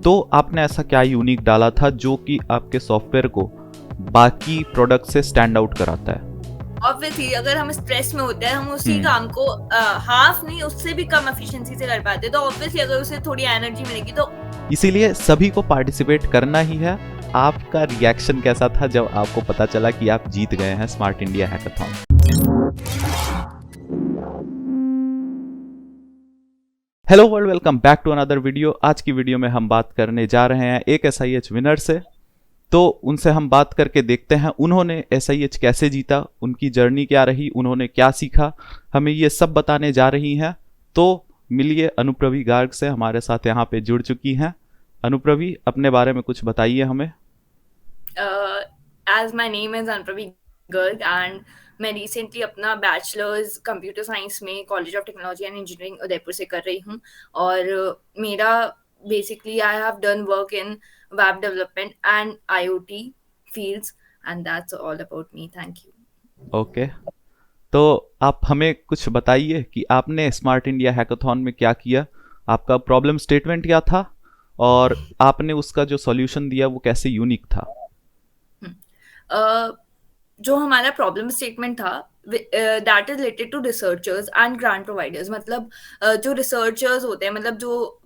तो आपने ऐसा क्या यूनिक डाला था जो कि आपके सॉफ्टवेयर को बाकी प्रोडक्ट से स्टैंड आउट कराता है? ऑब्वियसली अगर हम स्ट्रेस में होते हैं, हम उसी हम्म। काम को हाफ नहीं, उससे भी कम एफिशिएंसी से कर पाते हैं, तो ऑब्वियसली अगर उसे थोड़ी एनर्जी मिलेगी तो इसीलिए सभी को पार्टिसिपेट करना ही है। आपका रिएक्शन कैसा था जब आपको पता चला कि आप जीत गए हैं smart India hackathon? Hello world, welcome back to another video. आज की वीडियो में हम बात करने जा रहे हैं एक SIH विनर से। तो उनसे हम बात करके देखते हैं उन्होंने SIH कैसे जीता, उनकी जर्नी क्या रही, उन्होंने क्या सीखा, हमें ये सब बताने जा रही हैं। तो मिलिए अनुप्रवी गार्ग से, हमारे साथ यहाँ पे जुड़ चुकी हैं। अनुप्रवी, अपने बारे में कुछ बताइए हमें। As my name is Anupravi Garg and मैं रिसेंटली अपना बैचलर्स कंप्यूटर साइंस में college of technology and engineering Udaipur से कर रही हूँ। और मेरा basically I have done work in web development and IoT fields and that's all about me. Thank you. Okay, तो आप हमें कुछ बताइए कि आपने स्मार्ट इंडिया हैकाथॉन में क्या किया, आपका प्रॉब्लम स्टेटमेंट क्या था और आपने उसका जो सॉल्यूशन दिया वो कैसे यूनिक था। जो हमारा प्रॉब्लम स्टेटमेंट था that is related to researchers and grant providers. मतलब जो रिसर्चर्स होते हैं, मतलब जो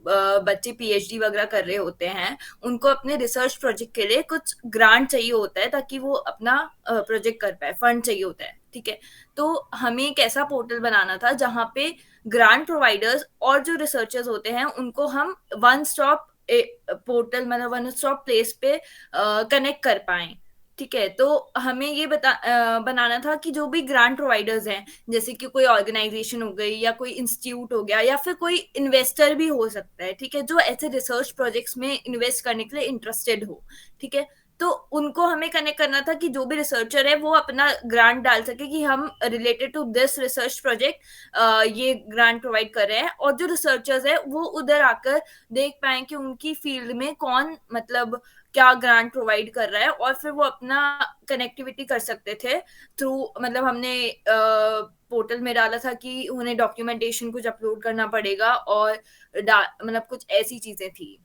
बच्चे PhD वगैरह कर रहे होते हैं, उनको अपने रिसर्च प्रोजेक्ट के लिए कुछ ग्रांट चाहिए होता है ताकि वो अपना प्रोजेक्ट कर पाए, फंड चाहिए होता है। ठीक है, तो हमें एक ऐसा पोर्टल बनाना था जहाँ पे ग्रांट प्रोवाइडर्स और जो रिसर्चर्स होते हैं उनको हम वन स्टॉप पोर्टल, मतलब वन स्टॉप प्लेस पे कनेक्ट कर पाएं। ठीक है, तो हमें ये बनाना था कि जो भी ग्रांट प्रोवाइडर्स हैं, जैसे कि कोई ऑर्गेनाइजेशन हो गई या कोई इंस्टीट्यूट हो गया या फिर कोई इन्वेस्टर भी हो सकता है, ठीक है, जो ऐसे रिसर्च प्रोजेक्ट्स में इन्वेस्ट करने के लिए इंटरेस्टेड हो। ठीक है, तो उनको हमें कनेक्ट करना था कि जो भी रिसर्चर है वो अपना ग्रांट डाल सके कि हम related to this research project ये ग्रांट प्रोवाइड कर रहे हैं, और जो रिसर्चर्स है वो उधर आकर देख पाए कि उनकी फील्ड में कौन मतलब क्या ग्रांट प्रोवाइड कर रहा है, और फिर वो अपना कनेक्टिविटी कर सकते थे थ्रू, मतलब हमने पोर्टल में डाला था कि उन्हें डॉक्यूमेंटेशन कुछ अपलोड करना पड़ेगा और मतलब कुछ ऐसी चीजें थी।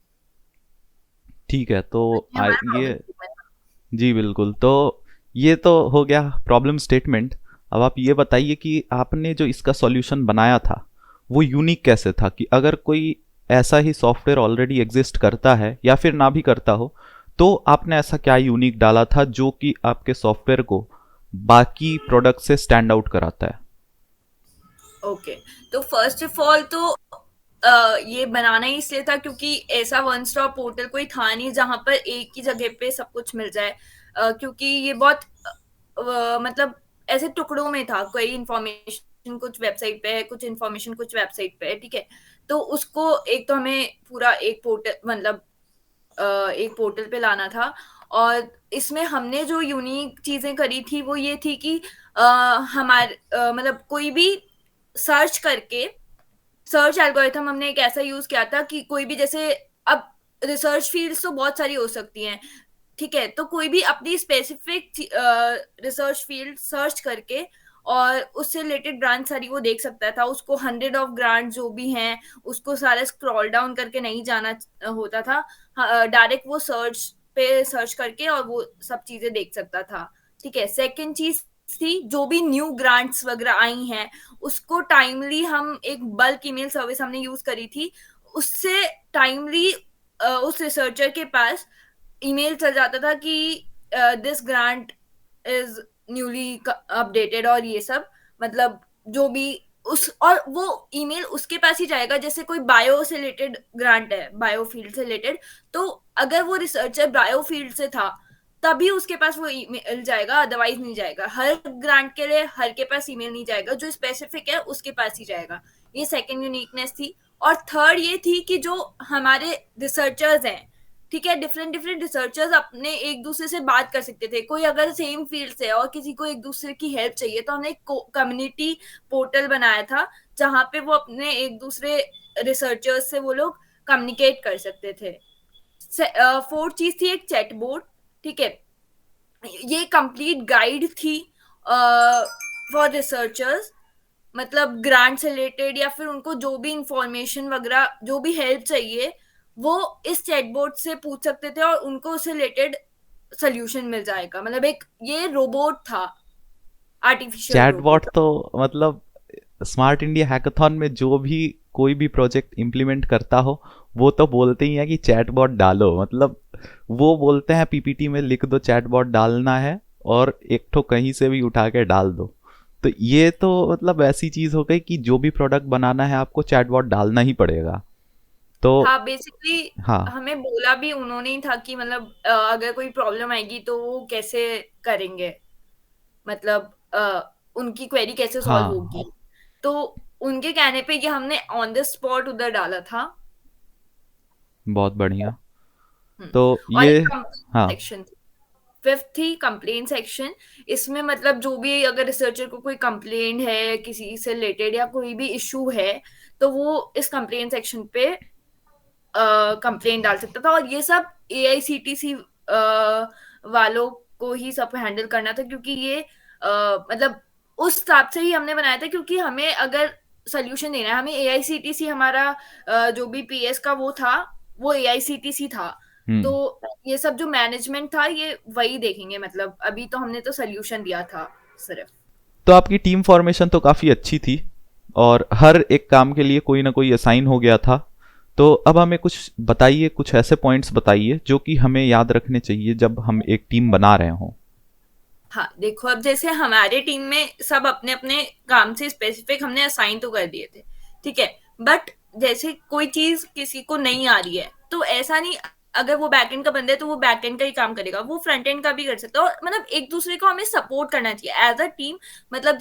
ठीक है, तो ये हमारा ये प्रॉब्लम स्टेटमेंट था। जी बिल्कुल। तो ये तो हो गया प्रॉब्लम स्टेटमेंट। अब आप ये बताइए कि आपने जो इसका सॉल्यूशन बनाया था वो यूनिक कैसे था, कि अगर कोई ऐसा ही सॉफ्टवेयर ऑलरेडी एग्जिस्ट करता है या फिर ना भी करता हो, तो आपने ऐसा क्या यूनिक डाला था जो कि आपके सॉफ्टवेयर को बाकी प्रोडक्ट से स्टैंड आउट कराता है? ओके, तो फर्स्ट ऑफ ऑल तो ये बनाना ही इसलिए था क्योंकि ऐसा वन स्टॉप पोर्टल कोई था नहीं जहां पर एक ही जगह पे सब कुछ मिल जाए। क्योंकि ये बहुत मतलब ऐसे टुकड़ों में था, कोई इन्फॉर्मेशन कुछ वेबसाइट पे है, कुछ इन्फॉर्मेशन कुछ वेबसाइट पे है। ठीक है, तो उसको एक तो हमें पूरा एक पोर्टल, मतलब एक पोर्टल पे लाना था। और इसमें हमने जो यूनिक चीजें करी थी वो ये थी कि हमारे मतलब कोई भी सर्च करके, सर्च एल्गोरिथम हमने एक ऐसा यूज किया था कि कोई भी, जैसे अब रिसर्च फील्ड्स तो बहुत सारी हो सकती हैं। ठीक है, तो कोई भी अपनी स्पेसिफिक रिसर्च फील्ड सर्च करके और उससे रिलेटेड ग्रांट सारी वो देख सकता था। उसको 100 ऑफ ग्रांट जो भी हैं उसको सारा स्क्रॉल डाउन करके नहीं जाना होता था, डायरेक्ट वो सर्च पे सर्च करके और वो सब चीजें देख सकता था। ठीक है, सेकंड चीज थी जो भी न्यू ग्रांट्स वगैरह आई हैं उसको टाइमली, हम एक बल्क ईमेल सर्विस हमने यूज करी थी, उससे टाइमली उस रिसर्चर के पास ईमेल चल जाता था कि this grant is newly updated, और ये सब मतलब जो भी उस, और वो ईमेल उसके पास ही जाएगा। जैसे कोई बायो से रिलेटेड ग्रांट है, बायो फील्ड से रिलेटेड, तो अगर वो रिसर्चर बायो फील्ड से था तभी उसके पास वो ईमेल जाएगा, अदरवाइज नहीं जाएगा। हर ग्रांट के लिए हर के पास ईमेल नहीं जाएगा, जो स्पेसिफिक है उसके पास ही जाएगा। ये सेकंड यूनिकनेस थी। और थर्ड ये थी कि जो हमारे रिसर्चर्स हैं, ठीक है, डिफरेंट डिफरेंट रिसर्चर्स अपने एक दूसरे से बात कर सकते थे। कोई अगर सेम फील्ड से है और किसी को एक दूसरे की हेल्प चाहिए, तो हमने एक कम्युनिटी पोर्टल बनाया था जहाँ पे वो अपने एक दूसरे रिसर्चर्स से वो लोग कम्युनिकेट कर सकते थे। फोर्थ चीज थी एक चैट बोर्ड। ठीक है, ये कंप्लीट गाइड थी फॉर रिसर्चर्स, मतलब ग्रांट से रिलेटेड या फिर उनको जो भी इंफॉर्मेशन वगैरह जो भी हेल्प चाहिए वो इस चैटबॉट से पूछ सकते थे और उनको उससे रिलेटेड सोल्यूशन मिल जाएगा। मतलब एक ये रोबोट था, आर्टिफिशियल चैटबॉट रोबोट। तो मतलब स्मार्ट इंडिया हैकाथॉन में जो भी कोई भी प्रोजेक्ट इम्प्लीमेंट करता हो, वो तो बोलते ही हैं कि चैटबॉट डालो। मतलब वो बोलते हैं पीपीटी में लिख दो चैटबॉट डालना है, और एक ठो कहीं से भी उठा के डाल दो। तो ये तो मतलब ऐसी चीज हो गई कि जो भी प्रोडक्ट बनाना है आपको चैटबॉट डालना ही पड़ेगा। तो हाँ, बेसिकली हाँ। हमें बोला भी उन्होंने ही था कि मतलब अगर कोई प्रॉब्लम आएगी तो वो कैसे करेंगे, मतलब उनकी क्वेरी कैसे सॉल्व हाँ, होगी। तो उनके कहने पे ये हमने ऑन द स्पॉट उधर डाला था। बहुत बढ़िया। हम्म। तो और ये एक कंप्लेंट हाँ। सेक्शन थी, फिफ्थ थी कंप्लेंट सेक्शन। इसमें मतलब जो भी अगर रिसर्चर को कोई कंप्लेंट है किसी से रिलेटेड या कोई भी इशू है, तो वो इस कंप्लेंट सेक्शन पे कंप्लेंट डाल सकता था। और ये सब एआईसीटीसी वालों को ही सब हैंडल करना था, क्योंकि ये मतलब उस हिसाब से ही हमने बनाया था, क्योंकि हमें अगर सोल्यूशन देना है, हमें एआईसीटीसी हमारा जो भी पीएस का वो था, वो एआईसीटीसी था। तो हम्म। ये सब जो मैनेजमेंट था ये वही देखेंगे। मतलब अभी तो हमने तो सोल्यूशन दिया था सिर्फ। तो आपकी टीम फॉर्मेशन तो काफ़ी अच्छी थी, और हर एक काम के लिए कोई ना कोई असाइन हो गया था। तो अब हमें कुछ बताइए, कुछ ऐसे पॉइंट्स बताइए जो कि हमें याद रखने चाहिए जब हम एक टीम बना रहे हों। हाँ, देखो अब जैसे हमारे टीम में सब अपने अपने काम से स्पेसिफिक हमने असाइन तो कर दिए थे, ठीक है। बट जैसे कोई चीज किसी को नहीं आ रही है, तो ऐसा नहीं, अगर वो बैकएंड का बंदा है तो वो बैकएंड का ही काम करेगा, वो फ्रंट एंड का भी कर सकता है। और मतलब एक दूसरे को हमें सपोर्ट करना चाहिए एज अ टीम। मतलब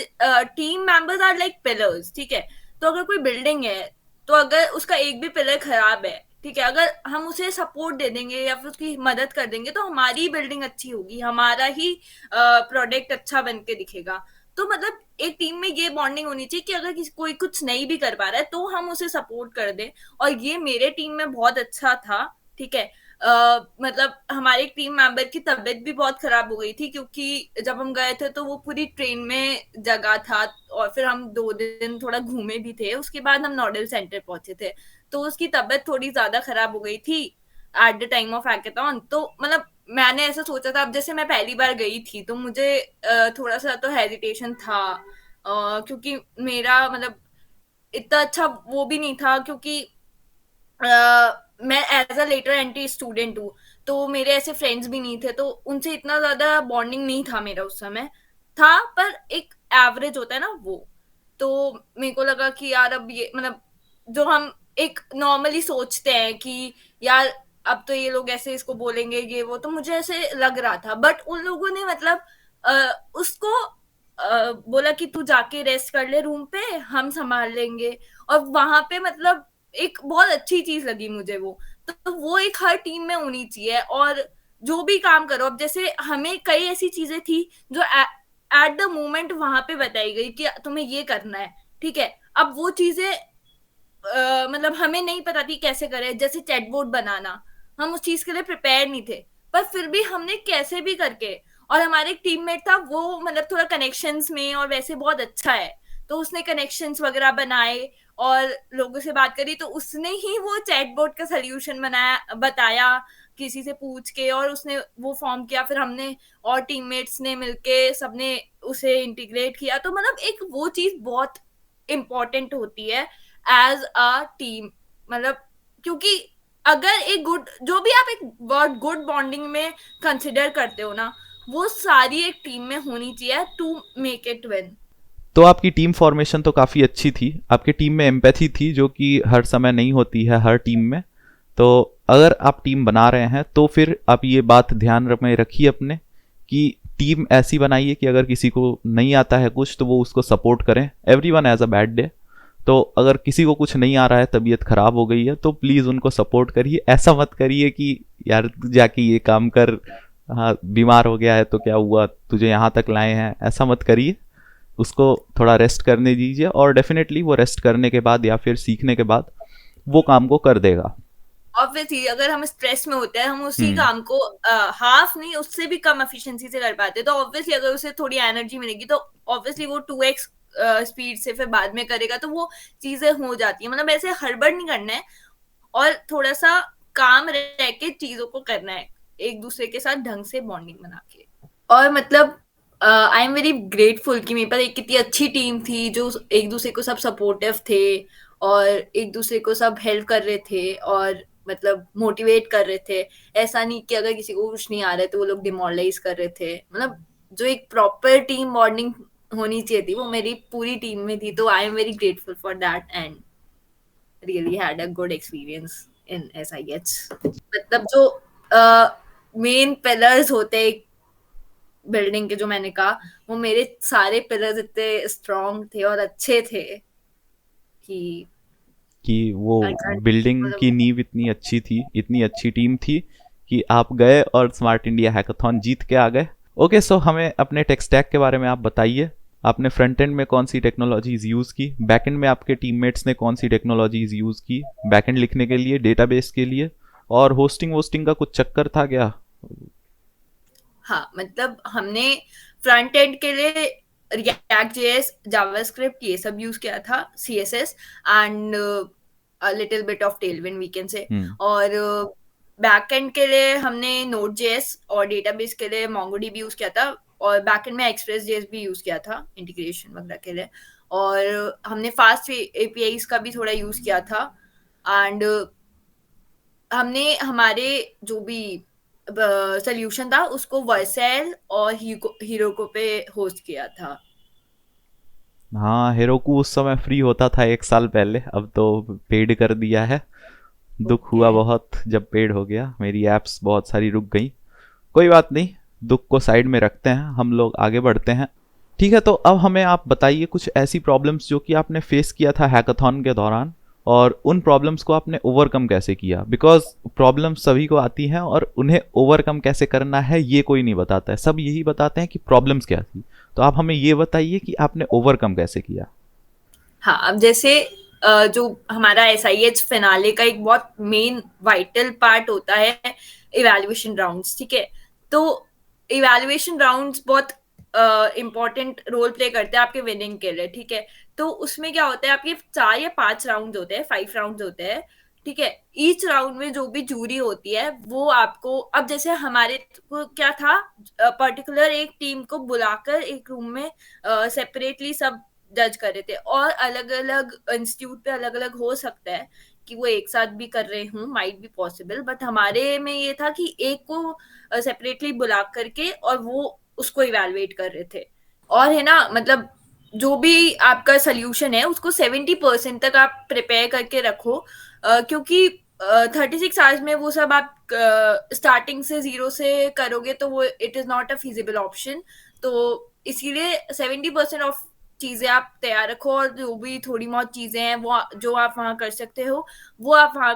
team members are like pillars, ठीक है। तो अगर कोई बिल्डिंग है, तो अगर उसका एक भी पिलर खराब है, ठीक है, अगर हम उसे सपोर्ट दे देंगे या फिर उसकी मदद कर देंगे, तो हमारी बिल्डिंग अच्छी होगी, हमारा ही प्रोडक्ट अच्छा बन के दिखेगा। तो मतलब एक टीम में ये बॉन्डिंग होनी चाहिए कि अगर किसी कोई कुछ नहीं भी कर पा रहा है तो हम उसे सपोर्ट कर दें। और ये मेरे टीम में बहुत अच्छा था, ठीक है। मतलब हमारे एक टीम मेंबर की तबीयत भी बहुत खराब हो गई थी, क्योंकि जब हम गए थे तो वो पूरी ट्रेन में जगह था। और फिर हम 2 दिन थोड़ा घूमे भी थे, उसके बाद हम नोडल सेंटर पहुंचे थे। तो उसकी तबीयत थोड़ी ज्यादा खराब हो गई थी at the time of hackathon. तो मतलब मैंने ऐसा सोचा था, अब जैसे मैं पहली बार गई थी तो मुझे थोड़ा सा तो हेजिटेशन था, क्योंकि मेरा मतलब इतना अच्छा वो भी नहीं था, क्योंकि मैं as a lateral entry student हूँ। तो मेरे ऐसे फ्रेंड्स भी नहीं थे, तो उनसे इतना ज्यादा बॉन्डिंग नहीं था मेरा उस समय। था, पर एक एवरेज होता है ना वो। तो मेरे को लगा कि यार अब ये मतलब जो हम एक नॉर्मली सोचते हैं कि यार अब तो ये लोग ऐसे इसको बोलेंगे ये वो, तो मुझे ऐसे लग रहा था। बट उन लोगों ने मतलब उसको बोला कि तू जाके रेस्ट कर ले रूम पे, हम संभाल लेंगे। और वहां पे मतलब एक बहुत अच्छी चीज लगी मुझे वो। तो वो एक हर टीम में होनी चाहिए। और जो भी काम करो, अब जैसे हमें कई ऐसी चीजें थी जो एट द मोमेंट वहां पे बताई गई कि तुम्हें ये करना है, ठीक है। अब वो चीजें मतलब हमें नहीं पता थी कैसे करें, जैसे चैटबॉट बनाना, हम उस चीज के लिए प्रिपेयर नहीं थे। पर फिर भी हमने कैसे भी करके, और हमारे एक टीममेट था वो मतलब थोड़ा कनेक्शंस में और वैसे बहुत अच्छा है, तो उसने कनेक्शंस वगैरह बनाए और लोगों से बात करी, तो उसने ही वो चैटबॉट का सोल्यूशन बनाया, बताया किसी से पूछ के, और उसने वो फॉर्म किया। फिर हमने और टीममेट्स ने मिलके सबने उसे इंटीग्रेट किया। तो मतलब एक वो चीज बहुत इम्पोर्टेंट होती है एज अ टीम। मतलब क्योंकि अगर एक गुड, जो भी आप एक वर्ड गुड बॉन्डिंग में कंसिडर करते हो ना, वो सारी एक टीम में होनी चाहिए टू मेक इट विन। तो आपकी टीम फॉर्मेशन तो काफ़ी अच्छी थी, आपकी टीम में एम्पैथी थी जो कि हर समय नहीं होती है हर टीम में। तो अगर आप टीम बना रहे हैं तो फिर आप ये बात ध्यान में रखिए अपने, कि टीम ऐसी बनाइए कि अगर किसी को नहीं आता है कुछ तो वो उसको सपोर्ट करें। Every one has a bad day. तो अगर किसी को कुछ नहीं आ रहा है, तबीयत खराब हो गई है, तो प्लीज़ उनको सपोर्ट करिए। ऐसा मत करिए कि यार तू जाके ये काम कर, हाँ बीमार हो गया है तो क्या हुआ, तुझे यहाँ तक लाए हैं, ऐसा मत करिए। उसको थोड़ा रेस्ट करने दीजिए, और डेफिनेटली वो रेस्ट करने के बाद या फिर सीखने के बाद वो काम को कर देगा। ऑब्वियसली अगर हम स्ट्रेस में होते हैं, हम उसी हम्म। काम को हाफ नहीं उससे भी कम एफिशिएंसी से कर पाते हैं, तो ऑब्वियसली अगर उसे थोड़ी एनर्जी मिलेगी तो ऑब्वियसली वो 2x स्पीड से फिर बाद में करेगा, तो वो चीजें हो जाती है। मतलब ऐसे हड़बड़ नहीं करना है, और थोड़ा सा काम रह के चीजों को करना है, एक दूसरे के साथ ढंग से बॉन्डिंग बना के। और मतलब आई एम वेरी ग्रेटफुल कि मेरे पास एक कितनी अच्छी टीम थी जो एक दूसरे को सब सपोर्टिव थे और एक दूसरे को सब हेल्प कर रहे थे और मतलब मोटिवेट कर रहे थे। ऐसा नहीं कि अगर किसी को कुछ नहीं आ रहा है तो वो लोग डिमोरलाइज कर रहे थे। मतलब जो एक प्रॉपर टीम बॉन्डिंग होनी चाहिए थी वो मेरी पूरी टीम में थी, तो I am very grateful for that and really had a good experience in SIH। मतलब जो मेन पिलर्स होते हैं बिल्डिंग के, जो मैंने कहा, वो मेरे सारे पिलर्स इतने स्ट्रांग थे और अच्छे थे कि कि वो बिल्डिंग की मतलब नींव इतनी अच्छी थी, इतनी अच्छी टीम थी कि आप गए और स्मार्ट इंडिया हैकाथॉन जीत के आ गए। ओके, सो हमें अपने टेक स्टैक के बारे में आप बताइए। आपने फ्रंट एंड में कौन सी टेक्नोलॉजीज यूज़ की, बैक एंड में आपके टीममेट्स ने कौन सी टेक्नोलॉजीज यूज़ की, बैक एंड लिखने के लिए, डेटाबेस के लिए, और होस्टिंग वोस्टिंग का कुछ चक्कर था क्या? हाँ, मतलब हमने फ्रंट एंड के लिए रिएक्ट जेएस, जावास्क्रिप्ट ये सब यूज किया था, CSS and little bit of Tailwind we can say. Hmm. और बैक एंड के लिए हमने नोड जेएस और डेटाबेस के लिए मोंगोडीबी यूज किया था और बैक एंड में एक्सप्रेस जेएस भी यूज किया था इंटीग्रेशन वगैरह के लिए। और हमने फास्ट एपीआईज का भी थोड़ा यूज किया था एंड हमने हमारे जो भी सोल्यूशन था उसको वर्सेल और हीरोको पे होस्ट किया था। हाँ, हेरोकू उस समय फ्री होता था 1 साल पहले, अब तो पेड कर दिया है। दुख ओके। हुआ बहुत जब पेड हो गया, मेरी एप्स बहुत सारी रुक गई। कोई बात नहीं, दुख को साइड में रखते हैं, हम लोग आगे बढ़ते हैं। ठीक है, तो अब हमें आप बताइए कुछ ऐसी प्रॉब्लम्स जो कि आपने फेस किया था हैकाथॉन के दौरान, और उन प्रॉब्लम्स को आपने ओवरकम कैसे किया। बिकॉज प्रॉब्लम्स सभी को आती हैं और उन्हें ओवरकम कैसे करना है ये कोई नहीं बताता है, सब यही बताते हैं कि प्रॉब्लम्स क्या थी। तो आप हमें ये बताइए कि आपने ओवरकम कैसे किया। हाँ, अब जैसे जो हमारा SIH फिनाले का एक बहुत मेन वाइटल पार्ट होता है इवैल्यूएशन राउंड्स, ठीक है। तो इवैल्यूएशन राउंड्स बहुत इम्पोर्टेंट रोल प्ले करते हैं आपके विनिंग के लिए, ठीक है। तो उसमें क्या होता है, आपके 4 या 5 राउंड होते हैं, 5 राउंड होते हैं, ठीक है। ईच राउंड में जो भी जूरी होती है वो आपको, अब जैसे हमारे को क्या था, पर्टिकुलर एक टीम को बुलाकर एक रूम में सेपरेटली सब जज कर रहे थे। और अलग अलग इंस्टीट्यूट पे अलग अलग हो सकता है कि वो एक साथ भी कर रहे हूँ, माइट बी पॉसिबल, बट हमारे में ये था कि एक को सेपरेटली बुला करके और वो उसको इवेलुएट कर रहे थे। और है ना, मतलब जो भी आपका सोल्यूशन है उसको 70% तक आप प्रिपेयर करके रखो, क्योंकि 36 आवर्स में वो सब आप स्टार्टिंग से 0 से करोगे तो वो it is not a feasible option. तो इसीलिए 70% ऑफ चीजें आप तैयार रखो और जो भी थोड़ी बहुत चीजें हैं वो जो आप वहां कर सकते हो वो आप वहां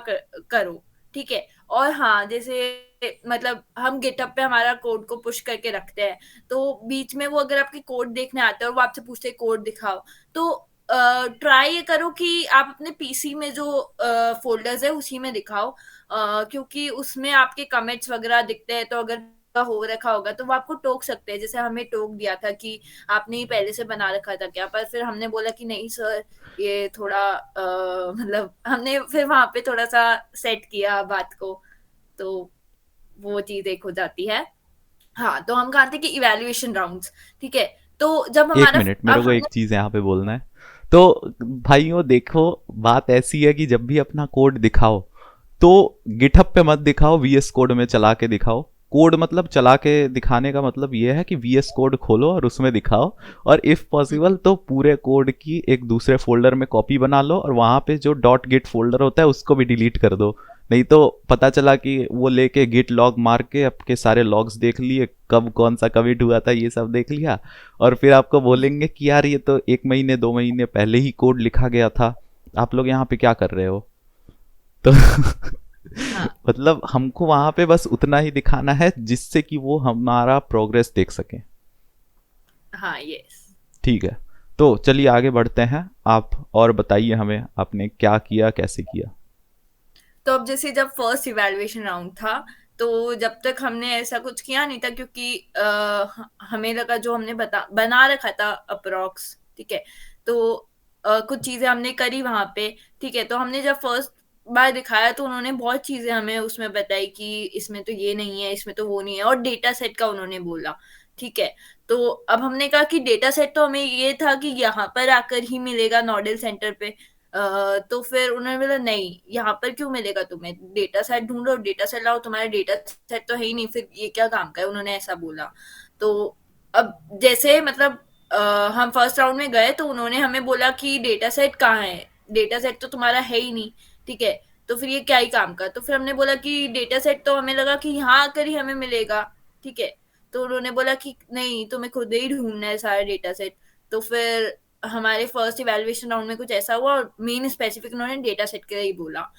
करो, ठीक है। और हाँ, जैसे मतलब हम गिटअप पे हमारा कोड को पुश करके रखते हैं, तो बीच में वो अगर आपके कोड देखने आते हैं और वो आपसे पूछते हैं कोड दिखाओ, तो ट्राई ये करो कि आप अपने पीसी में जो फोल्डर्स है उसी में दिखाओ, क्योंकि उसमें आपके कमेंट्स वगैरह दिखते हैं, तो अगर का हो रखा होगा तो वो आपको टोक सकते हैं। जैसे हमें टोक दिया था कि आपने ही पहले से बना रखा था क्या, पर फिर हमने बोला कि नहीं सर, ये थोड़ा मतलब हमने फिर वहां पे थोड़ा सा सेट किया बात को, तो वो चीज एक हो जाती है। हाँ, तो हम कहा थे कि इवेल्युएशन राउंड्स, ठीक है। तो जब एक हमारा मिनट, मेरे अब को एक हमने चीज़ यहाँ पे बोलना है। तो भाइयों देखो, बात ऐसी है कि जब भी अपना कोड दिखाओ तो गिटहब पे मत दिखाओ, VS कोड में चला के दिखाओ। कोड मतलब चला के दिखाने का मतलब ये है कि VS कोड खोलो और उसमें दिखाओ, और इफ़ पॉसिबल तो पूरे कोड की एक दूसरे फोल्डर में कॉपी बना लो और वहाँ पे जो डॉट गिट फोल्डर होता है उसको भी डिलीट कर दो। नहीं तो पता चला कि वो लेके गिट लॉग मार के आपके सारे लॉग्स देख लिए, कब कौन सा कमिट हुआ था ये सब देख लिया, और फिर आपको बोलेंगे कि यार ये तो 1 महीने 2 महीने पहले ही कोड लिखा गया था, आप लोग यहाँ पे क्या कर रहे हो। तो हाँ, मतलब हमको वहां पे बस उतना ही दिखाना है जिससे कि वो हमारा प्रोग्रेस देख सके। हाँ, यस। ठीक है, तो चलिए आगे बढ़ते हैं। आप और बताइए हमें आपने क्या किया, कैसे किया। तो अब जैसे जब फर्स्ट इवैल्यूएशन राउंड था, तो जब तक हमने ऐसा कुछ किया नहीं था, क्योंकि हमें लगा जो हमने बना रखा था अप्रोक्स, ठीक है। तो कुछ चीजें हमने करी वहां पे, ठीक है। तो हमने जब फर्स्ट बार दिखाया तो उन्होंने बहुत चीजें हमें उसमें बताई कि इसमें तो ये नहीं है, इसमें तो वो नहीं है, और डेटा सेट का उन्होंने बोला। ठीक है, तो अब हमने कहा कि डेटा सेट तो हमें ये था कि यहाँ पर आकर ही मिलेगा नोडल सेंटर पे। तो फिर उन्होंने बोला नहीं, यहाँ पर क्यों मिलेगा तुम्हें, डेटा सेट ढूंढो, डेटा सेट लाओ, तुम्हारा डेटा सेट तो है ही नहीं, फिर ये क्या काम का है, उन्होंने ऐसा बोला। तो अब जैसे मतलब हम फर्स्ट राउंड में गए तो उन्होंने हमें बोला कि डेटा सेट कहाँ है, डेटा सेट तो तुम्हारा है ही नहीं। ठीक है, तो फिर ये क्या ही काम का, तो फिर हमने बोला कि डेटा सेट तो हमें लगा कि यहाँ आकर ही हमें मिलेगा। ठीक है, तो उन्होंने बोला कि नहीं, तुम्हें खुद ही ढूंढना है सारा डेटा सेट। तो फिर हमारे फर्स्ट इवेल्युएशन राउंड में कुछ ऐसा हुआ, और मेन स्पेसिफिक उन्होंने डेटा सेट का ही बोला।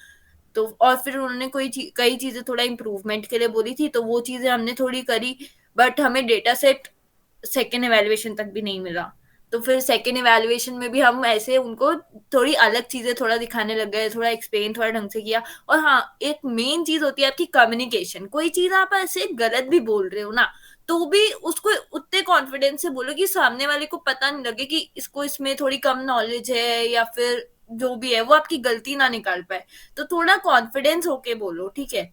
तो और फिर उन्होंने कई चीजें थोड़ा इम्प्रूवमेंट के लिए बोली थी, तो वो चीजें हमने थोड़ी करी, बट हमें डेटा सेट सेकेंड इवेल्युएशन तक भी नहीं मिला। तो फिर सेकेंड इवेल्युएशन में भी हम ऐसे उनको थोड़ी अलग चीजें थोड़ा दिखाने लग गए, थोड़ा एक्सप्लेन थोड़ा ढंग से किया। और हाँ, एक मेन चीज होती है आपकी कम्युनिकेशन। कोई चीज आप ऐसे गलत भी बोल रहे हो ना, तो भी उसको उतने कॉन्फिडेंस से बोलो कि सामने वाले को पता नहीं लगे कि इसको इसमें थोड़ी कम नॉलेज है, या फिर जो भी है वो आपकी गलती ना निकाल पाए। तो थोड़ा कॉन्फिडेंस होके बोलो, ठीक है।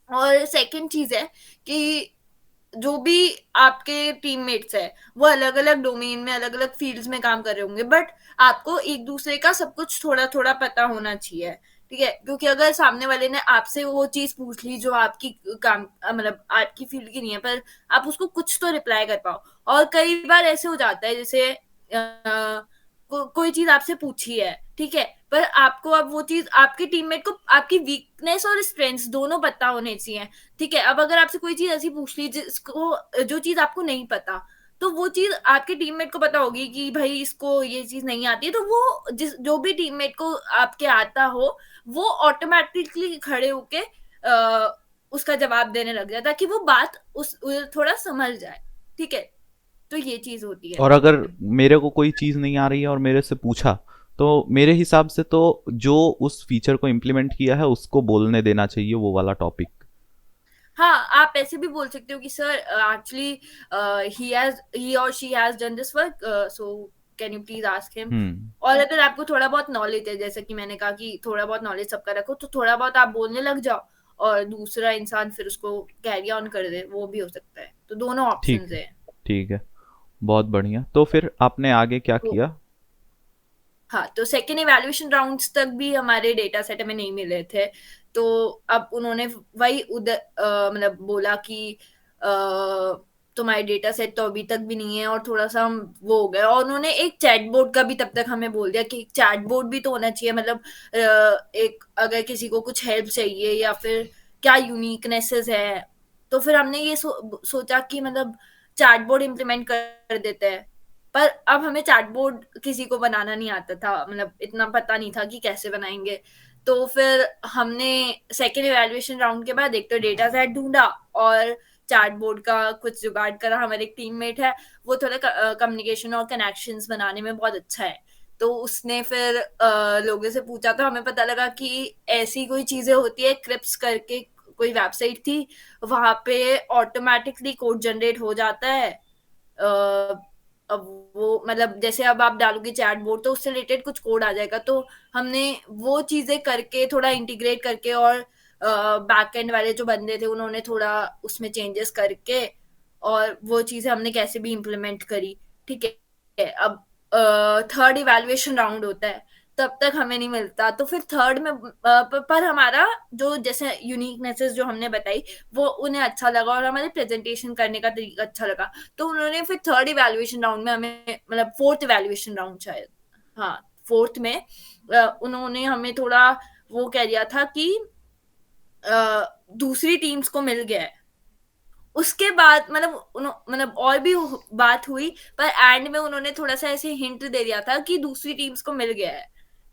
और सेकंड चीज है कि जो भी आपके टीममेट्स है वो अलग अलग डोमेन में अलग अलग फील्ड्स में काम कर रहे होंगे, बट आपको एक दूसरे का सब कुछ थोड़ा थोड़ा पता होना चाहिए। ठीक है, क्योंकि अगर सामने वाले ने आपसे वो चीज पूछ ली जो आपकी काम मतलब आपकी फील्ड की नहीं है, पर आप उसको कुछ तो रिप्लाई कर पाओ। और कई बार ऐसे हो जाता है जैसे कोई चीज आपसे पूछी है, ठीक है, पर आपको अब वो चीज आपके टीममेट को आपकी वीकनेस और स्ट्रेंथ्स दोनों पता होने चाहिए। ठीक है, अब अगर आपसे कोई चीज ऐसी पूछ ली जिसको जो चीज आपको नहीं पता, तो वो चीज आपके टीममेट को पता होगी कि भाई इसको ये चीज नहीं आती है, तो वो जो भी टीममेट को आपके आता हो, वो ऑटोमेटिकली खड़े होके उसका जवाब देने लग जाए, ताकि वो बात थोड़ा समझ जाए। ठीक है, तो ये चीज होती है। और अगर मेरे को कोई चीज़ नहीं आ रही है और मेरे से पूछा, तो मेरे हिसाब से तो जो उस फीचर को इम्प्लीमेंट किया है उसको बोलने देना चाहिए वो वाला टॉपिक। हाँ, आप ऐसे भी बोल सकते हो कि सर एक्चुअली ही और she has done this work, so can you please ask him. Hmm. और अगर आपको थोड़ा बहुत नॉलेज है, जैसे कि मैंने कहा कि थोड़ा बहुत नॉलेज सबका रखो, तो थोड़ा बहुत आप बोलने लग जाओ, और दूसरा इंसान फिर उसको कैरी ऑन कर दे, वो भी हो सकता है। तो दोनों ठीक ऑप्शंस है। है। ठीक है। बहुत बढ़िया। तो फिर आपने आगे क्या तो किया? हाँ, तो सेकेंड इवैल्यूएशन राउंड्स तक भी हमारे डेटा सेट हमें नहीं मिले थे। तो अब उन्होंने वही उधर मतलब बोला कि अ, तुम्हारे डेटा सेट तो अभी तक भी नहीं है, और थोड़ा सा हम वो हो गए। और उन्होंने एक चैटबॉट का भी तब तक हमें बोल दिया कि चैटबॉट भी तो होना चाहिए, मतलब एक अगर किसी को कुछ हेल्प चाहिए या फिर क्या यूनिकनेसेस है, तो फिर हमने ये सोचा कि मतलब चैटबॉट इम्प्लीमेंट कर देते हैं। पर अब हमें चैटबॉट किसी को बनाना नहीं आता था, मतलब इतना पता नहीं था कि कैसे बनाएंगे। तो फिर हमने सेकेंड इवैल्यूएशन राउंड के बाद एक तो डेटा सेट ढूंढा, और चैटबॉट का कुछ जुगाड़ करा। हमारे एक टीममेट है, वो थोड़ा कम्युनिकेशन और कनेक्शंस बनाने में बहुत अच्छा है। तो उसने फिर लोगों से पूछा, तो हमें पता लगा कि ऐसी कोई चीजें होती है, क्रिप्स करके कोई वेबसाइट थी, वहां पे ऑटोमेटिकली कोड जनरेट हो जाता है। अब वो मतलब जैसे अब आप डालोगे चैट बोर्ड तो उससे रिलेटेड कुछ कोड आ जाएगा। तो हमने वो चीजें करके थोड़ा इंटीग्रेट करके, और बैक एंड वाले जो बंदे थे उन्होंने थोड़ा उसमें चेंजेस करके, और वो चीजें हमने कैसे भी इम्प्लीमेंट करी। ठीक है, अब थर्ड इवैल्यूएशन राउंड होता है, तब तक हमें नहीं मिलता। तो फिर थर्ड में पर हमारा जो जैसे यूनिकनेसेस जो हमने बताई, वो उन्हें अच्छा लगा, और हमारे प्रेजेंटेशन करने का तरीका अच्छा लगा। तो उन्होंने फिर थर्ड इवैल्यूएशन राउंड में हमें, मतलब फोर्थ इवैल्यूएशन राउंड शायद, हाँ फोर्थ में उन्होंने हमें थोड़ा वो कह दिया था कि दूसरी टीम्स को मिल गया है। उसके बाद मतलब मतलब और भी बात हुई, पर एंड में उन्होंने थोड़ा सा ऐसे हिंट दे दिया था कि दूसरी टीम्स को मिल गया है।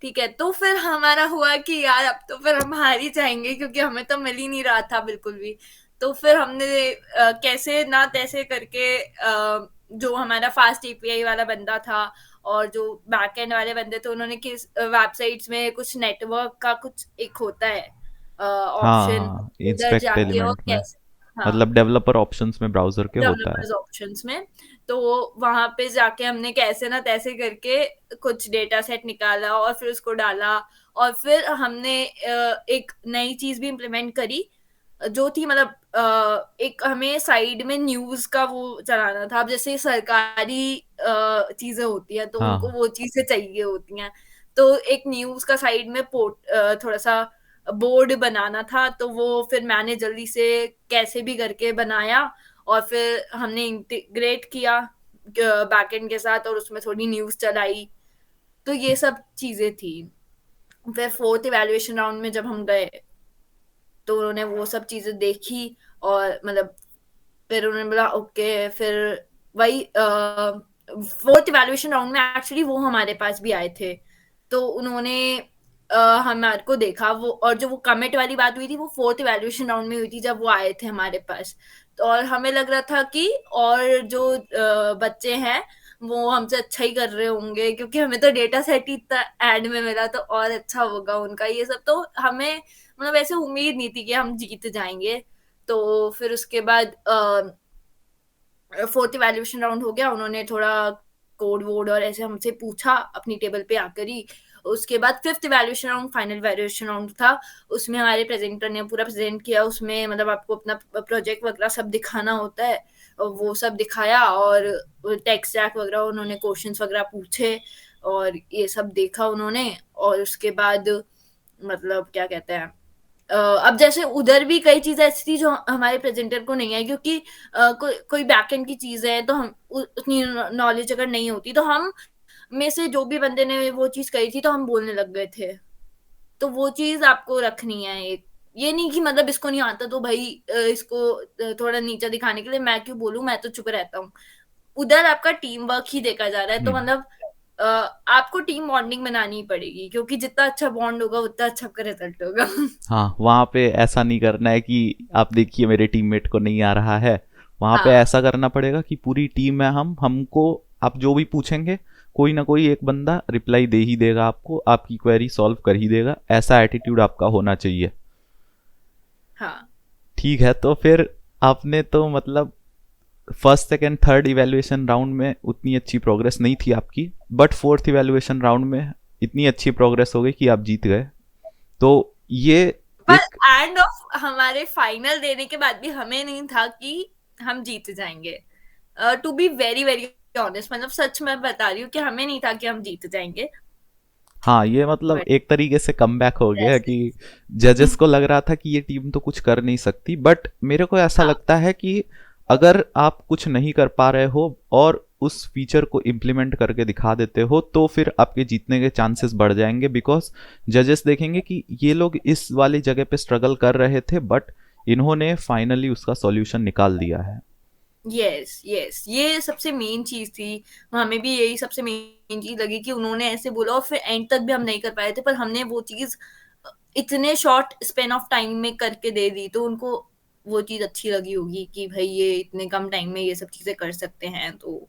ठीक है, तो फिर हमारा हुआ कि यार अब तो फिर हम हार ही जाएंगे, क्योंकि हमें तो मिल ही नहीं रहा था बिल्कुल भी। तो फिर हमने कैसे ना तैसे करके जो हमारा फास्ट एपीआई वाला बंदा था, और जो बैकएंड वाले बंदे थे, उन्होंने किस वेबसाइट्स में कुछ नेटवर्क का कुछ एक होता है ऑप्शन, हाँ, उधर इंस्पेक्ट जाके और एलिमेंट में। कैसे हाँ, मतलब डेवलपर ऑप्शंस में ब्राउजर के होता है। डेवलपर्स ऑप्शंस में। तो वहां पे जाके हमने कैसे ना तैसे करके कुछ डेटा सेट निकाला और फिर उसको डाला। और फिर हमने एक नई चीज भी इम्प्लीमेंट करी जो थी मतलब एक हमें साइड में न्यूज का वो चलाना था। अब जैसे सरकारी चीजें होती हैं तो उनको हाँ। वो चीजें चाहिए होती हैं। तो एक न्यूज का साइड में थोड़ा सा बोर्ड बनाना था। तो वो फिर मैंने जल्दी से कैसे भी करके बनाया और फिर हमने इंटीग्रेट किया बैकएंड के साथ और उसमें थोड़ी न्यूज चलाई। तो ये सब चीजें थी। फिर फोर्थ इवैल्यूएशन राउंड में जब हम गए तो उन्होंने वो सब चीजें देखी और मतलब फिर उन्होंने बोला ओके। फिर वही फोर्थ इवैल्यूएशन राउंड में एक्चुअली वो हमारे पास भी आए थे। तो उन्होंने हमारे को देखा वो। और जो वो कमिट वाली बात हुई थी वो फोर्थ इवैल्यूएशन राउंड में हुई थी जब वो आए थे हमारे पास। तो और हमें लग रहा था कि और जो बच्चे हैं वो हमसे अच्छा ही कर रहे होंगे क्योंकि हमें तो डेटा सेट ही इतना एड में मिला तो और अच्छा होगा उनका ये सब। तो हमें मतलब ऐसे उम्मीद नहीं थी कि हम जीत जाएंगे। तो फिर उसके बाद फोर्थ इवैल्यूएशन राउंड हो गया। उन्होंने थोड़ा कोड वोड और ऐसे हमसे पूछा अपनी टेबल पे आकर ही। उसके बाद fifth evaluation round final evaluation round था। उसमें हमारे प्रेजेंटर ने पूरा प्रेजेंट किया। उसमें मतलब आपको अपना प्रोजेक्ट वगैरह सब दिखाना होता है और वो सब दिखाया। और टेक स्टैक वगैरह उन्होंने क्वेश्चंस वगैरह पूछे और ये सब देखा उन्होंने। और उसके बाद मतलब क्या कहते हैं अब जैसे उधर भी कई चीजें ऐसी थी जो हमारे प्रेजेंटर को नहीं आई क्योंकि कोई बैकएंड की चीज है तो हम उतनी नॉलेज अगर नहीं होती तो हम में से जो भी बंदे ने वो चीज कही थी तो हम बोलने लग गए थे। तो वो चीज आपको रखनी है एक। ये नहीं कि मतलब इसको नहीं आता तो भाई इसको थोड़ा नीचा दिखाने के लिए मैं क्यों बोलूं मैं तो चुप रहता हूँ। उधर आपका टीम वर्क ही देखा जा रहा है। तो हम्म। मतलब आपको टीम बॉन्डिंग बनानी पड़ेगी क्योंकि जितना अच्छा बॉन्ड होगा उतना अच्छा आपका रिजल्ट होगा। हाँ, वहाँ पे ऐसा नहीं करना है कि आप देखिए मेरे टीममेट को नहीं आ रहा है। वहाँ पे हाँ ऐसा करना पड़ेगा कि पूरी टीम में हमको आप जो भी पूछेंगे कोई ना कोई एक बंदा रिप्लाई दे ही देगा आपको, आपकी क्वेरी सॉल्व कर ही देगा। ऐसा एटीट्यूड आपका होना चाहिए। हाँ ठीक है, तो फिर आपने तो मतलब first second third evaluation round में उतनी अच्छी प्रोग्रेस नहीं थी आपकी, बट फोर्थ इवैल्यूएशन राउंड में इतनी अच्छी प्रोग्रेस हो गई कि आप जीत गए। तो ये पर एक, एंड ऑफ हमारे फाइनल देने के बाद भी हमें नहीं था कि हम जीत जाएंगे। To be very very honest मतलब सच में बता रही हूँ कि हमें नहीं था कि हम जीत जाएंगे। हाँ, ये मतलब बट एक तरीके से कमबैक हो गया ऐसे कि जजेस को लग रहा था कि ये टीम तो कुछ कर नहीं सकती, बट मेरे को ऐसा हाँ लगता है कि अगर आप कुछ नहीं कर पा रहे हो और उस फीचर को इम्प्लीमेंट करके दिखा देते हो तो फिर आपके जीतने के चांसेस बढ़ जाएंगे। बिकॉज जजेस देखेंगे कि ये लोग इस वाली जगह पे स्ट्रगल कर रहे थे बट इन्होंने फाइनली उसका सॉल्यूशन निकाल दिया है। यस यस ये सबसे मेन चीज थी। हमें भी यही सबसे मेन चीज लगी कि उन्होंने ऐसे बोला और फिर एंड तक भी हम नहीं कर पाए थे पर हमने वो चीज इतने शॉर्ट स्पेन ऑफ टाइम में करके दे दी। तो उनको वो चीज अच्छी लगी होगी कि भाई ये इतने कम टाइम में ये सब चीजें कर सकते हैं। तो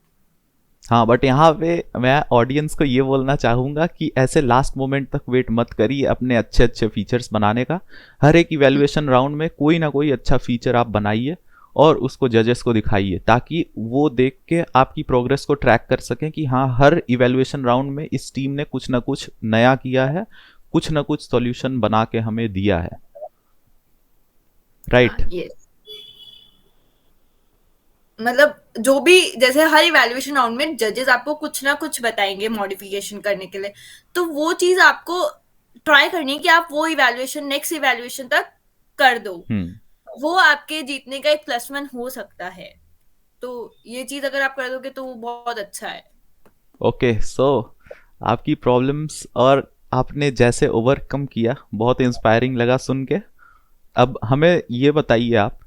हाँ, बट यहाँ पे मैं ऑडियंस को ये बोलना चाहूंगा कि ऐसे लास्ट मोमेंट तक वेट मत करिए अपने अच्छे अच्छे फीचर्स बनाने का। हर एक इवैल्यूएशन राउंड में कोई ना कोई अच्छा फीचर आप बनाइए और उसको जजेस को दिखाइए ताकि वो देख के आपकी प्रोग्रेस को ट्रैक कर सकें कि हाँ, हर इवैल्यूएशन राउंड में इस टीम ने कुछ ना कुछ नया किया है, कुछ ना कुछ सॉल्यूशन बना के हमें दिया है। हाँ राइट। यस मतलब जो भी जैसे हर इवैल्यूएशन राउंड में जजेस आपको कुछ ना कुछ बताएंगे मॉडिफिकेशन करने के लिए। तो वो चीज आपको ट्राई करनी है कि आप वो इवैल्यूएशन नेक्स्ट इवैल्यूएशन तक कर दो। हम्म। वो आपके जीतने का एक प्लस वन हो सकता है। तो ये चीज अगर आप कर दोगे तो वो बहुत अच्छा है। ओके, सो आपकी प्रॉब्लम्स और आपने जैसे ओवरकम किया बहुत इंस्पायरिंग लगा सुन के। अब हमें ये बताइए आप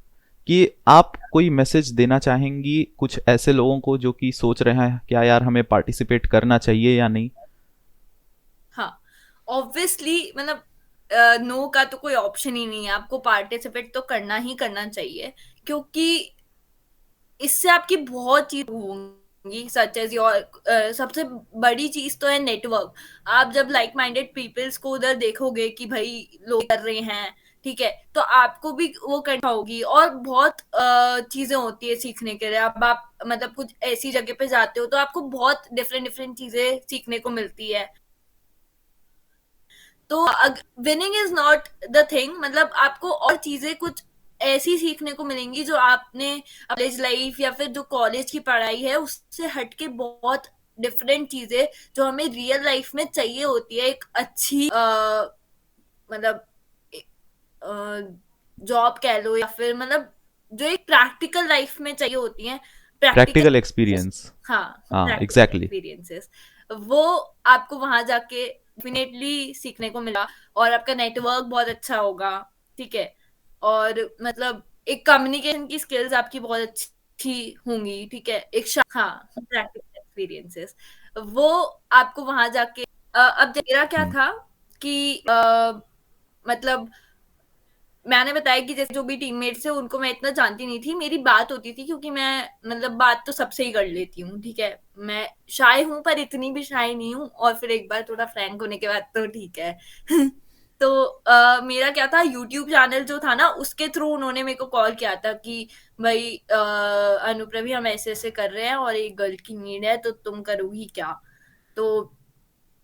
कि आप कोई मैसेज देना चाहेंगी कुछ ऐसे लोगों को जो कि सोच रहे हैं क्या यार हमें पार्टिसिपेट करना चाहिए या नहीं। हाँ ऑब्वियसली मतलब नो का तो कोई ऑप्शन ही नहीं है। आपको पार्टिसिपेट तो करना ही करना चाहिए क्योंकि इससे आपकी बहुत चीज होंगी सच एज योर सबसे बड़ी चीज तो है नेटवर्क। आप जब लाइक माइंडेड पीपल्स को उधर देखोगे कि भाई लोग कर रहे हैं ठीक है, तो आपको भी वो करना होगी। और बहुत चीजें होती है सीखने के लिए। अब आप मतलब कुछ ऐसी जगह पे जाते हो तो आपको बहुत डिफरेंट डिफरेंट चीजें सीखने को मिलती है। तो winning is not the thing, मतलब आपको और चीजें कुछ ऐसी सीखने को मिलेंगी जो आपने कॉलेज लाइफ या फिर जो कॉलेज की पढ़ाई है उससे हटके बहुत डिफरेंट चीजें जो हमें रियल लाइफ में चाहिए होती है, एक अच्छी मतलब जॉब कह लो या फिर मतलब जो एक प्रैक्टिकल लाइफ में चाहिए होती है, प्रैक्टिकल प्रैक्टिकल। एक्सपीरियंस। हाँ, हाँ, प्रैक्टिकल एग्जैक्टली। एक्सपीरियंसेस वो आपको वहां जाके डेफिनेटली सीखने को मिला। और आपका नेटवर्क बहुत अच्छा होगा, ठीक है। और मतलब एक कम्युनिकेशन की स्किल्स आपकी बहुत अच्छी होंगी, ठीक है। हाँ, प्रैक्टिकल एक्सपीरियंसेस वो आपको वहां जाके अब मेरा क्या हम्म। था कि मतलब मैंने बताया कि जैसे जो भी टीममेट्स है उनको मैं इतना जानती नहीं थी, मेरी बात होती थी क्योंकि मैं मतलब बात तो सबसे ही कर लेती हूँ, ठीक है। मैं शाय हूँ पर इतनी भी शाय नहीं हूँ, और फिर एक बार थोड़ा फ्रैंक होने के बाद तो ठीक है। तो मेरा क्या था, यूट्यूब चैनल जो था ना उसके थ्रू उन्होंने मेरे को कॉल किया था कि भाई अनुप्रवी हम ऐसे ऐसे कर रहे हैं और एक गर्ल की नीड है तो तुम करोगी क्या। तो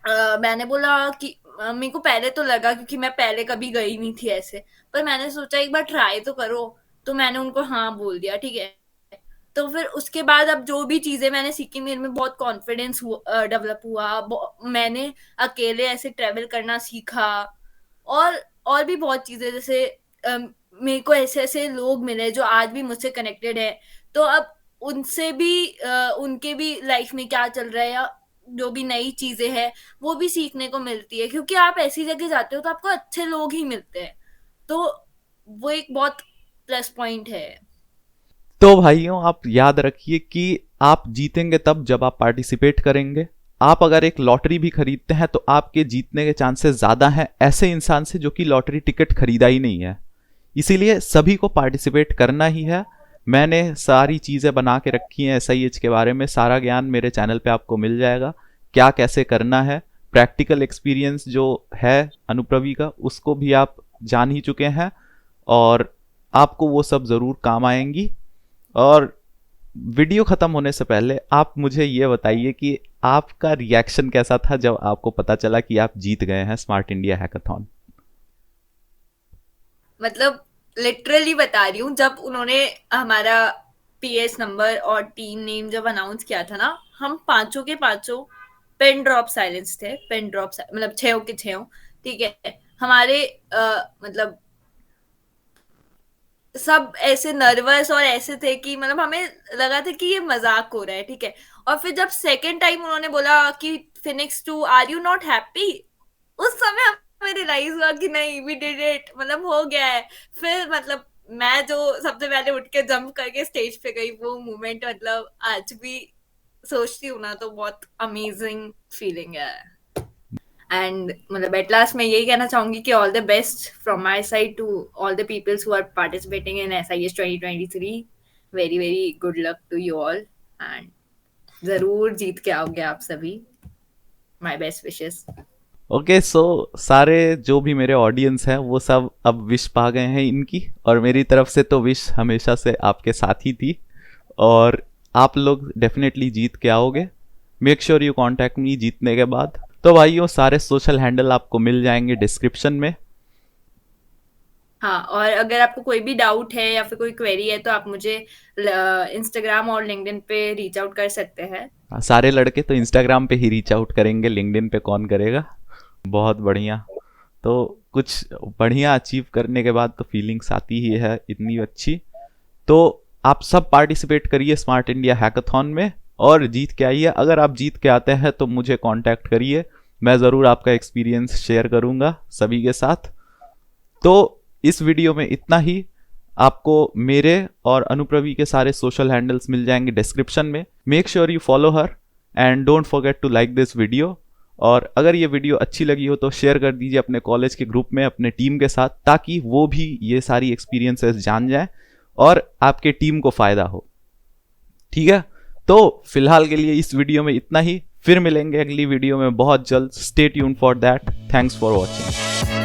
मैंने बोला कि मेरे को पहले तो लगा क्योंकि मैं पहले कभी गई नहीं थी ऐसे, पर मैंने सोचा एक बार ट्राई तो करो। तो मैंने उनको हाँ बोल दिया, ठीक है। तो फिर उसके बाद अब जो भी चीजें मैंने सीखी मेरे में बहुत कॉन्फिडेंस डेवलप हुआ। मैंने अकेले ऐसे ट्रेवल करना सीखा। और और भी बहुत चीजें जैसे मेरे को ऐसे ऐसे लोग मिले जो आज भी मुझसे कनेक्टेड है। तो अब उनसे भी उनके भी लाइफ में क्या चल रहा है या जो भी नई चीजें हैं वो भी सीखने को मिलती है, क्योंकि आप ऐसी जगह जाते हो तो आपको अच्छे लोग ही मिलते हैं। तो वो एक बहुत प्लस पॉइंट है। तो भाइयों, आप याद रखिए कि आप जीतेंगे तब जब आप पार्टिसिपेट करेंगे। आप अगर एक लॉटरी भी खरीदते हैं तो आपके जीतने के चांसेस ज्यादा हैं ऐसे इंसान से जो कि लॉटरी टिकट खरीदा ही नहीं है। इसीलिए सभी को पार्टिसिपेट करना ही है। मैंने सारी चीज़ें बना के रखी हैं एसआईएच के बारे में, सारा ज्ञान मेरे चैनल पे आपको मिल जाएगा। क्या कैसे करना है, प्रैक्टिकल एक्सपीरियंस जो है अनुप्रवी का उसको भी आप जान ही चुके हैं, और आपको वो सब ज़रूर काम आएंगी। और वीडियो ख़त्म होने से पहले आप मुझे ये बताइए कि आपका रिएक्शन कैसा था जब आपको पता चला कि आप जीत गए हैं स्मार्ट इंडिया हैकाथॉन। मतलब लिटरली बता रही हूँ, जब उन्होंने हमारा पीएस नंबर और टीम नेम जब अनाउंस किया था ना, हम पांचों के पांचों पेन ड्रॉप साइलेंस थे। पेन ड्रॉप मतलब छह के छह, ठीक है। हमारे मतलब सब ऐसे नर्वस और ऐसे थे कि मतलब हमें लगा था कि ये मजाक हो रहा है, ठीक है। और फिर जब सेकेंड टाइम उन्होंने बोला कि Phoenix 2 are you not happy, उस समय हमें रियलाइज हुआ कि नहीं, वी डिड इट, मतलब हो गया है। फिर मतलब मैं जो सबसे पहले उठ के जंप करके स्टेज पे गई, वो मोमेंट मतलब आज भी सोचती हूँ ना तो बहुत अमेजिंग फीलिंग है। एंड मतलब एट लास्ट मैं यही कहना चाहूंगी कि all the best from my side to all the peoples who are participating in SIS 2023। Very very good luck to you all, and जरूर जीत के आओगे आप सभी। My best wishes. Okay, so सारे जो भी मेरे ऑडियंस हैं वो सब अब विश पा गए हैं इनकी, और मेरी तरफ से तो विश हमेशा से आपके साथ ही थी, और आप लोग डेफिनेटली जीत के आओगे। Make sure you contact me जीतने के बाद। तो भाइयों, सारे सोशल हैंडल आपको मिल जाएंगे डिस्क्रिप्शन में। हाँ, और अगर आपको कोई भी डाउट है या फिर कोई क्वेरी है तो आप मुझे इंस्टाग्राम और लिंक्डइन पे रीच आउट कर सकते हैं। सारे लड़के तो इंस्टाग्राम पे ही रीच आउट करेंगे, लिंक्डइन पे कौन करेगा। बहुत बढ़िया। तो कुछ बढ़िया अचीव करने के बाद तो फीलिंग्स आती ही है इतनी अच्छी। तो आप सब पार्टिसिपेट करिए स्मार्ट इंडिया हैकाथॉन में और जीत के आइए। अगर आप जीत के आते हैं तो मुझे कांटेक्ट करिए, मैं ज़रूर आपका एक्सपीरियंस शेयर करूंगा सभी के साथ। तो इस वीडियो में इतना ही। आपको मेरे और अनुप्रवी के सारे सोशल हैंडल्स मिल जाएंगे डिस्क्रिप्शन में। Make sure you follow her and don't forget to like this video. और अगर ये वीडियो अच्छी लगी हो तो शेयर कर दीजिए अपने कॉलेज के ग्रुप में अपने टीम के साथ, ताकि वो भी ये सारी एक्सपीरियंसेस जान जाए और आपके टीम को फ़ायदा हो। ठीक है, तो फिलहाल के लिए इस वीडियो में इतना ही। फिर मिलेंगे अगली वीडियो में बहुत जल्द। Stay tuned for that. Thanks for watching.